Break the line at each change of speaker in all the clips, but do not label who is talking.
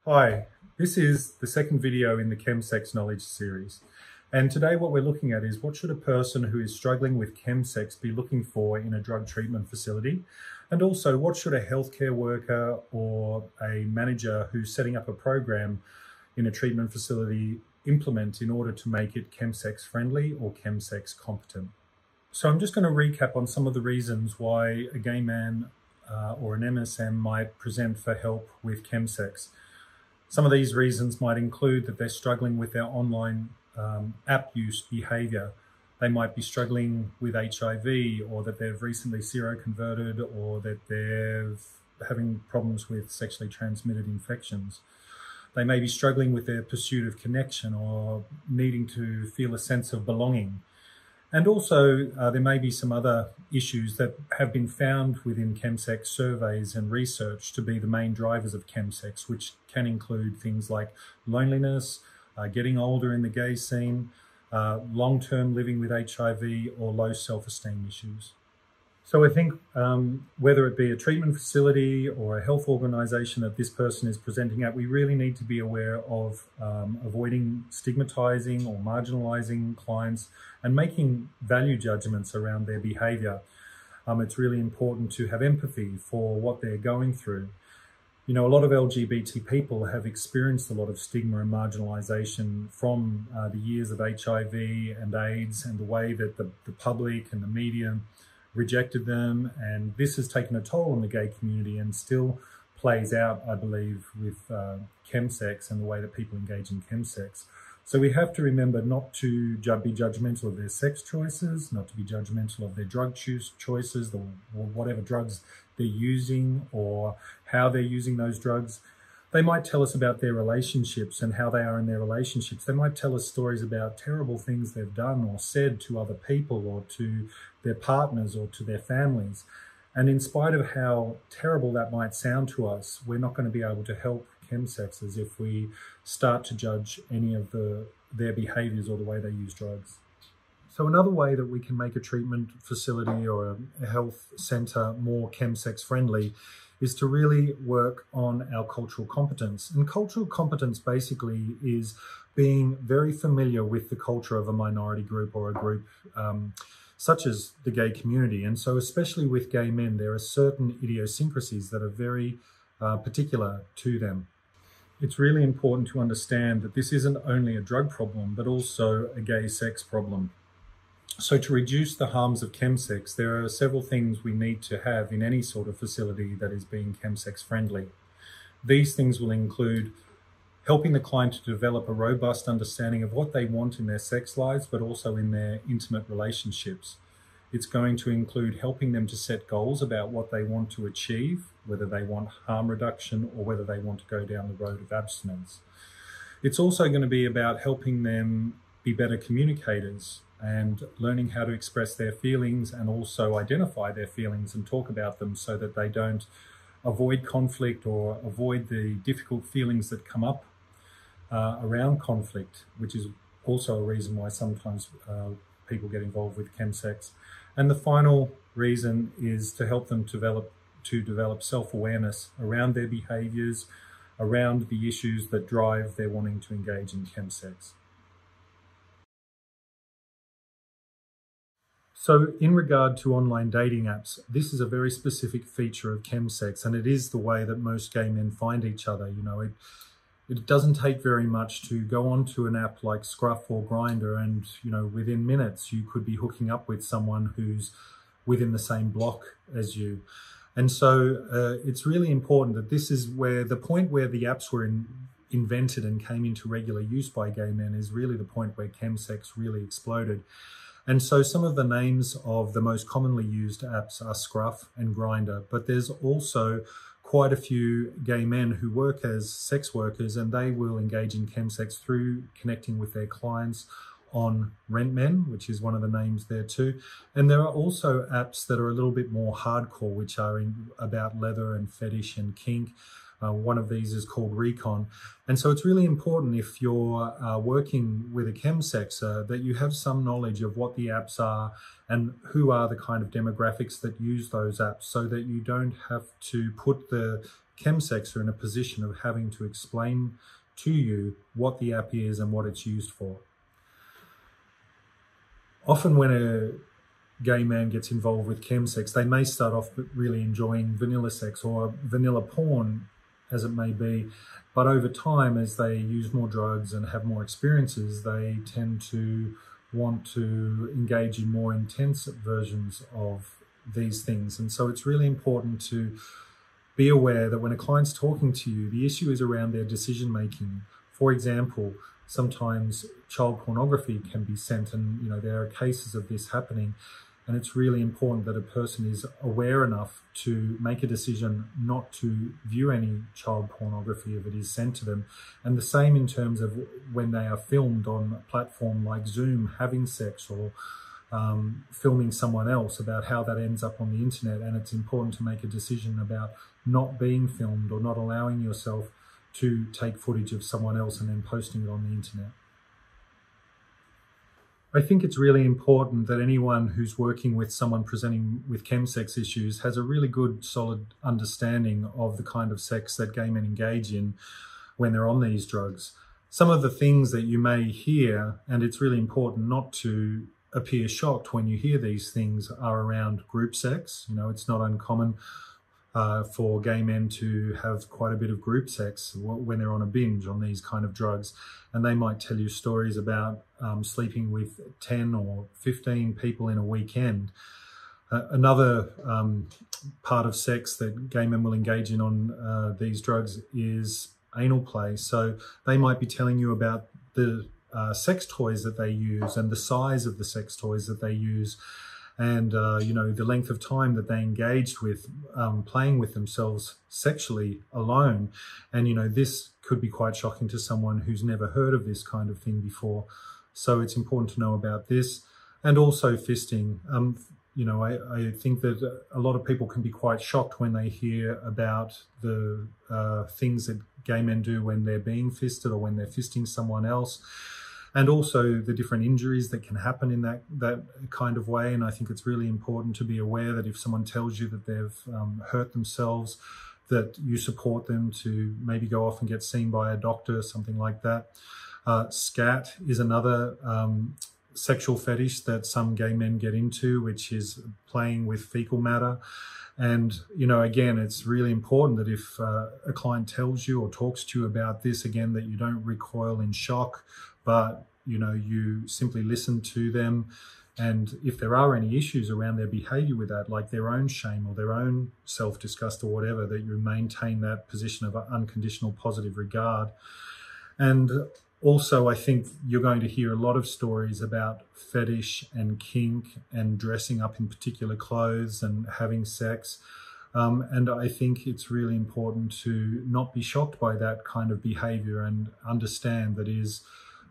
Hi, this is the second video in the ChemSex knowledge series. And today what we're looking at is what should a person who is struggling with ChemSex be looking for in a drug treatment facility? And also what should a healthcare worker or a manager who's setting up a program in a treatment facility implement in order to make it ChemSex friendly or ChemSex competent? So I'm just going to recap on some of the reasons why a gay man or an MSM might present for help with ChemSex. Some of these reasons might include that they're struggling with their online app use behavior. They might be struggling with HIV, or that they've recently seroconverted, or that they're having problems with sexually transmitted infections. They may be struggling with their pursuit of connection or needing to feel a sense of belonging. And also there may be some other issues that have been found within ChemSex surveys and research to be the main drivers of ChemSex, which can include things like loneliness, getting older in the gay scene, long-term living with HIV, or low self-esteem issues. So I think whether it be a treatment facility or a health organisation that this person is presenting at, we really need to be aware of avoiding stigmatising or marginalising clients and making value judgments around their behaviour. It's really important to have empathy for what they're going through. You know, a lot of LGBT people have experienced a lot of stigma and marginalisation from the years of HIV and AIDS and the way that the public and the media rejected them, and this has taken a toll on the gay community and still plays out, I believe, with ChemSex and the way that people engage in ChemSex. So we have to remember not to be judgmental of their sex choices, not to be judgmental of their drug choices, or whatever drugs they're using or how they're using those drugs. They might tell us about their relationships and how they are in their relationships. They might tell us stories about terrible things they've done or said to other people or to their partners or to their families. And in spite of how terrible that might sound to us, we're not going to be able to help chemsexers if we start to judge any of their behaviours or the way they use drugs. So another way that we can make a treatment facility or a health centre more chemsex friendly is to really work on our cultural competence. And cultural competence basically is being very familiar with the culture of a minority group or a group such as the gay community. And so especially with gay men, there are certain idiosyncrasies that are very particular to them. It's really important to understand that this isn't only a drug problem, but also a gay sex problem. So to reduce the harms of chemsex, there are several things we need to have in any sort of facility that is being chemsex friendly. These things will include helping the client to develop a robust understanding of what they want in their sex lives, but also in their intimate relationships. It's going to include helping them to set goals about what they want to achieve, whether they want harm reduction or whether they want to go down the road of abstinence. It's also going to be about helping them be better communicators and learning how to express their feelings and also identify their feelings and talk about them so that they don't avoid conflict or avoid the difficult feelings that come up around conflict, which is also a reason why sometimes people get involved with chemsex. And the final reason is to help them develop self-awareness around their behaviours, around the issues that drive their wanting to engage in chemsex. So in regard to online dating apps, this is a very specific feature of chemsex, and it is the way that most gay men find each other. You know, it doesn't take very much to go onto an app like Scruff or Grindr, and you know, within minutes you could be hooking up with someone who's within the same block as you. And so it's really important that this is where the point where the apps were invented and came into regular use by gay men is really the point where chemsex really exploded. And so some of the names of the most commonly used apps are Scruff and Grindr, but there's also quite a few gay men who work as sex workers, and they will engage in chemsex through connecting with their clients on RentMen, which is one of the names there too. And there are also apps that are a little bit more hardcore, which are about leather and fetish and kink. One of these is called Recon. And so it's really important if you're working with a chemsexer that you have some knowledge of what the apps are and who are the kind of demographics that use those apps, so that you don't have to put the chemsexer in a position of having to explain to you what the app is and what it's used for. Often when a gay man gets involved with chemsex, they may start off really enjoying vanilla sex or vanilla porn, as it may be, but over time, as they use more drugs and have more experiences, they tend to want to engage in more intense versions of these things. And so it's really important to be aware that when a client's talking to you, the issue is around their decision making. For example, sometimes child pornography can be sent, and there are cases of this happening. And it's really important that a person is aware enough to make a decision not to view any child pornography if it is sent to them. And the same in terms of when they are filmed on a platform like Zoom, having sex, or filming someone else, about how that ends up on the internet. And it's important to make a decision about not being filmed or not allowing yourself to take footage of someone else and then posting it on the internet. I think it's really important that anyone who's working with someone presenting with chemsex issues has a really good, solid understanding of the kind of sex that gay men engage in when they're on these drugs. Some of the things that you may hear, and it's really important not to appear shocked when you hear these things, are around group sex. It's not uncommon for gay men to have quite a bit of group sex when they're on a binge on these kind of drugs. And they might tell you stories about sleeping with 10 or 15 people in a weekend. Another part of sex that gay men will engage in on these drugs is anal play. So they might be telling you about the sex toys that they use and the size of the sex toys that they use, and the length of time that they engaged with playing with themselves sexually alone. And this could be quite shocking to someone who's never heard of this kind of thing before. So it's important to know about this. And also fisting. I think that a lot of people can be quite shocked when they hear about the things that gay men do when they're being fisted or when they're fisting someone else, and also the different injuries that can happen in that kind of way. And I think it's really important to be aware that if someone tells you that they've hurt themselves, that you support them to maybe go off and get seen by a doctor, something like that. Scat is another sexual fetish that some gay men get into, which is playing with fecal matter. And, again, it's really important that if a client tells you or talks to you about this, again, that you don't recoil in shock, but, you simply listen to them. And if there are any issues around their behavior with that, like their own shame or their own self-disgust or whatever, that you maintain that position of unconditional positive regard. And also, I think you're going to hear a lot of stories about fetish and kink and dressing up in particular clothes and having sex. And I think it's really important to not be shocked by that kind of behavior and understand that is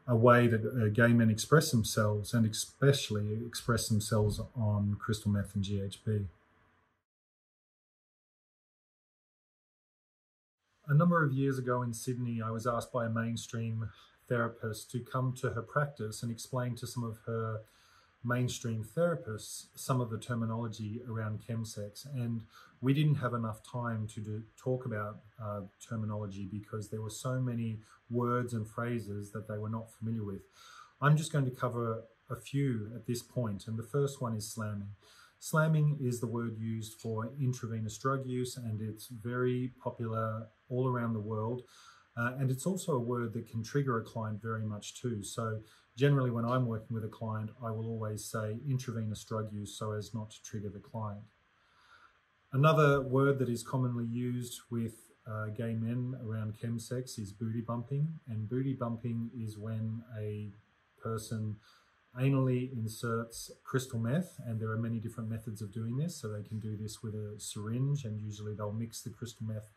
a way that gay men express themselves, and especially express themselves on crystal meth and GHB. A number of years ago in Sydney, I was asked by a mainstream therapist to come to her practice and explain to some of her mainstream therapists some of the terminology around chemsex. And we didn't have enough time to talk about terminology because there were so many words and phrases that they were not familiar with. I'm just going to cover a few at this point, and the first one is slamming. Slamming is the word used for intravenous drug use, and it's very popular all around the world. And it's also a word that can trigger a client very much too. So generally when I'm working with a client, I will always say intravenous drug use so as not to trigger the client. Another word that is commonly used with gay men around chemsex is booty bumping. And booty bumping is when a person anally inserts crystal meth, and there are many different methods of doing this. So they can do this with a syringe, and usually they'll mix the crystal meth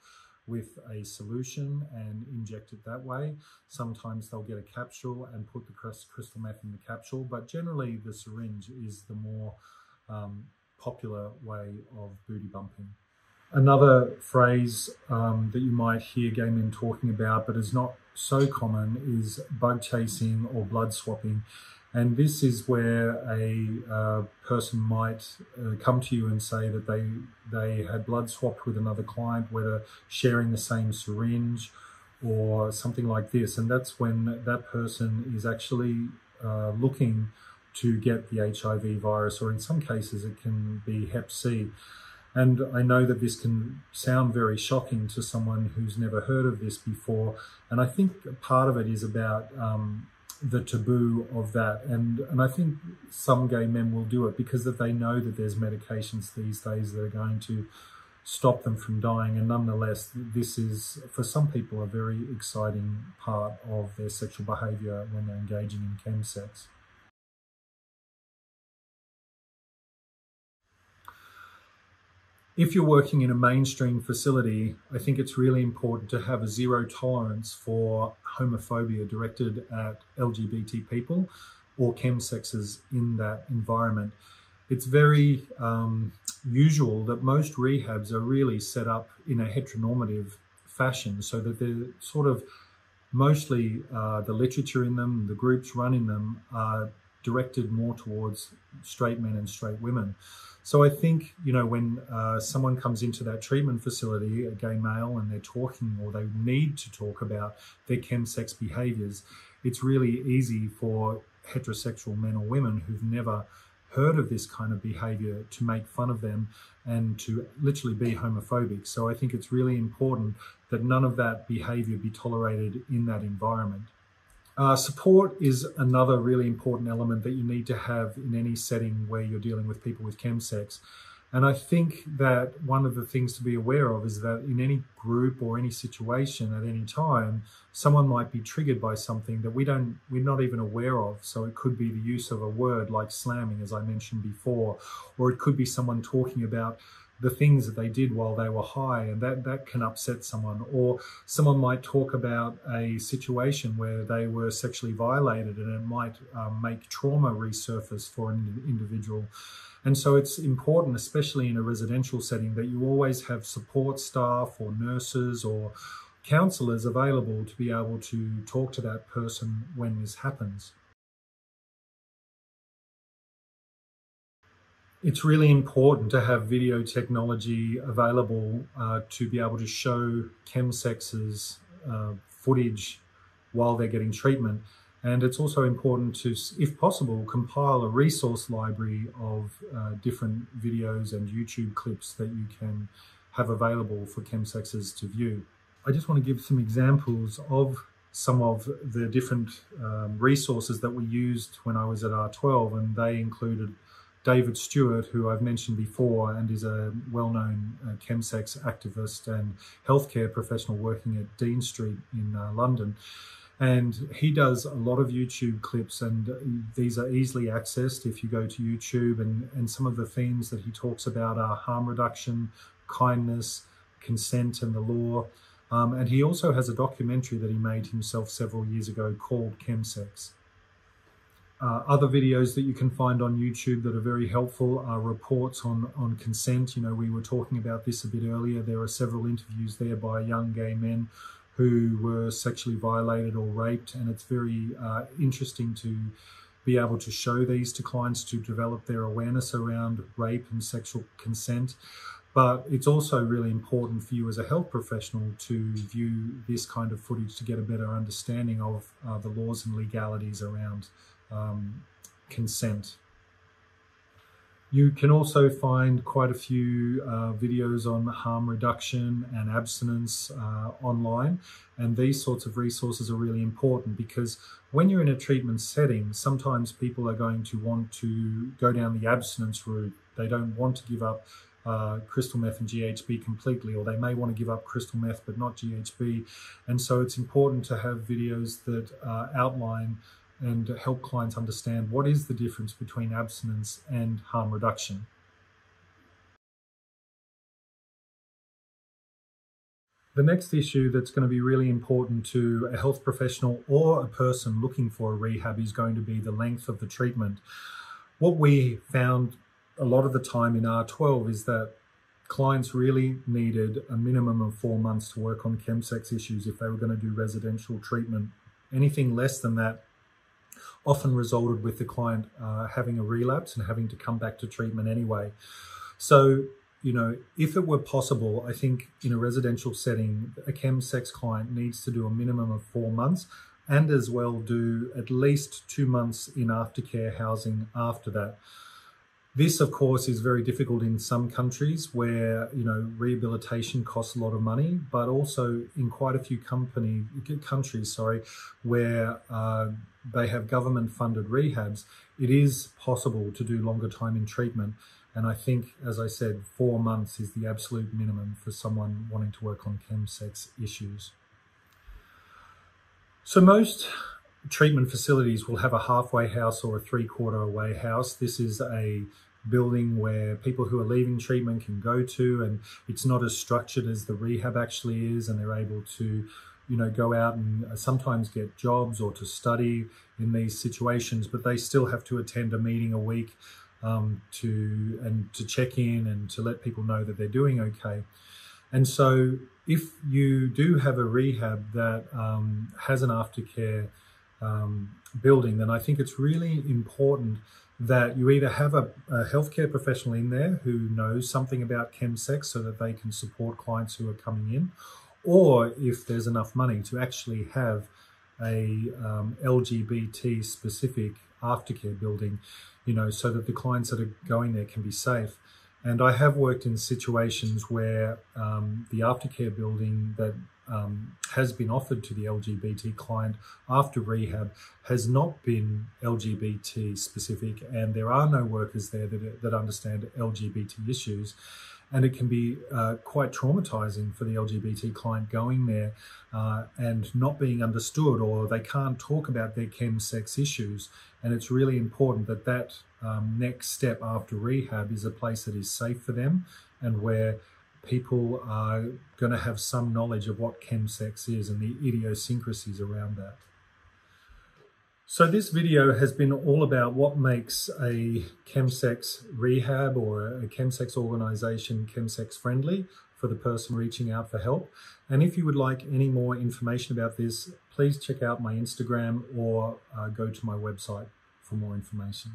with a solution and inject it that way. Sometimes they'll get a capsule and put the crystal meth in the capsule, but generally the syringe is the more popular way of booty bumping. Another phrase that you might hear gay men talking about, but is not so common, is bug chasing or blood swapping. And this is where a person might come to you and say that they had blood swapped with another client, whether sharing the same syringe or something like this. And that's when that person is actually looking to get the HIV virus, or in some cases it can be Hep C. And I know that this can sound very shocking to someone who's never heard of this before. And I think part of it is about the taboo of that. And I think some gay men will do it because that they know that there's medications these days that are going to stop them from dying. And nonetheless, this is, for some people, a very exciting part of their sexual behaviour when they're engaging in ChemSex. If you're working in a mainstream facility, I think it's really important to have a zero tolerance for homophobia directed at LGBT people or chemsexes in that environment. It's very usual that most rehabs are really set up in a heteronormative fashion, so that they're sort of mostly the literature in them, the groups running them are directed more towards straight men and straight women. So I think, you know, when someone comes into that treatment facility, a gay male, and they're talking, or they need to talk about their chemsex behaviours, it's really easy for heterosexual men or women who've never heard of this kind of behaviour to make fun of them and to literally be homophobic. So I think it's really important that none of that behaviour be tolerated in that environment. Support is another really important element that you need to have in any setting where you're dealing with people with chemsex. And I think that one of the things to be aware of is that in any group or any situation at any time, someone might be triggered by something that we're not even aware of. So it could be the use of a word like slamming, as I mentioned before, or it could be someone talking about the things that they did while they were high, and that can upset someone. Or someone might talk about a situation where they were sexually violated, and it might make trauma resurface for an individual. And so it's important, especially in a residential setting, that you always have support staff or nurses or counsellors available to be able to talk to that person when this happens. It's really important to have video technology available to be able to show chemsexes footage while they're getting treatment. And it's also important to, if possible, compile a resource library of different videos and YouTube clips that you can have available for chemsexes to view. I just want to give some examples of some of the different resources that we used when I was at R12, and they included David Stuart, who I've mentioned before and is a well-known chemsex activist and healthcare professional working at Dean Street in London. And he does a lot of YouTube clips, and these are easily accessed if you go to YouTube. And some of the themes that he talks about are harm reduction, kindness, consent and the law. And he also has a documentary that he made himself several years ago called ChemSex. Other videos that you can find on YouTube that are very helpful are reports on consent. You know, we were talking about this a bit earlier. There are several interviews there by young gay men who were sexually violated or raped, and it's very interesting to be able to show these to clients to develop their awareness around rape and sexual consent. But it's also really important for you as a health professional to view this kind of footage to get a better understanding of the laws and legalities around consent. You can also find quite a few videos on harm reduction and abstinence online, and these sorts of resources are really important because when you're in a treatment setting, sometimes people are going to want to go down the abstinence route. They don't want to give up crystal meth and GHB completely, or they may want to give up crystal meth but not GHB. And so it's important to have videos that outline and help clients understand what is the difference between abstinence and harm reduction. The next issue that's going to be really important to a health professional or a person looking for a rehab is going to be the length of the treatment. What we found a lot of the time in R12 is that clients really needed a minimum of 4 months to work on ChemSex issues if they were going to do residential treatment. Anything less than that often resulted with the client having a relapse and having to come back to treatment anyway. So, you know, if it were possible, I think in a residential setting, a ChemSex client needs to do a minimum of 4 months and as well do at least 2 months in aftercare housing after that. This, of course, is very difficult in some countries where, you know, rehabilitation costs a lot of money, but also in quite a few countries, where they have government-funded rehabs, it is possible to do longer time in treatment. And I think, as I said, 4 months is the absolute minimum for someone wanting to work on ChemSex issues. So most treatment facilities will have a halfway house or a 3/4 away house. This is a building where people who are leaving treatment can go to, and it's not as structured as the rehab actually is, and they're able to, you know, go out and sometimes get jobs or to study in these situations, but they still have to attend a meeting a week to check in and to let people know that they're doing okay. And so if you do have a rehab that has an aftercare building, then I think it's really important that you either have a healthcare professional in there who knows something about ChemSex so that they can support clients who are coming in, or if there's enough money to actually have a LGBT specific aftercare building, you know, so that the clients that are going there can be safe. And I have worked in situations where the aftercare building that has been offered to the LGBT client after rehab has not been LGBT specific, and there are no workers there that understand LGBT issues. And it can be quite traumatizing for the LGBT client going there and not being understood, or they can't talk about their ChemSex issues. And it's really important that that next step after rehab is a place that is safe for them and where people are going to have some knowledge of what ChemSex is and the idiosyncrasies around that. So this video has been all about what makes a ChemSex rehab or a ChemSex organisation ChemSex friendly for the person reaching out for help. And if you would like any more information about this, please check out my Instagram or go to my website for more information.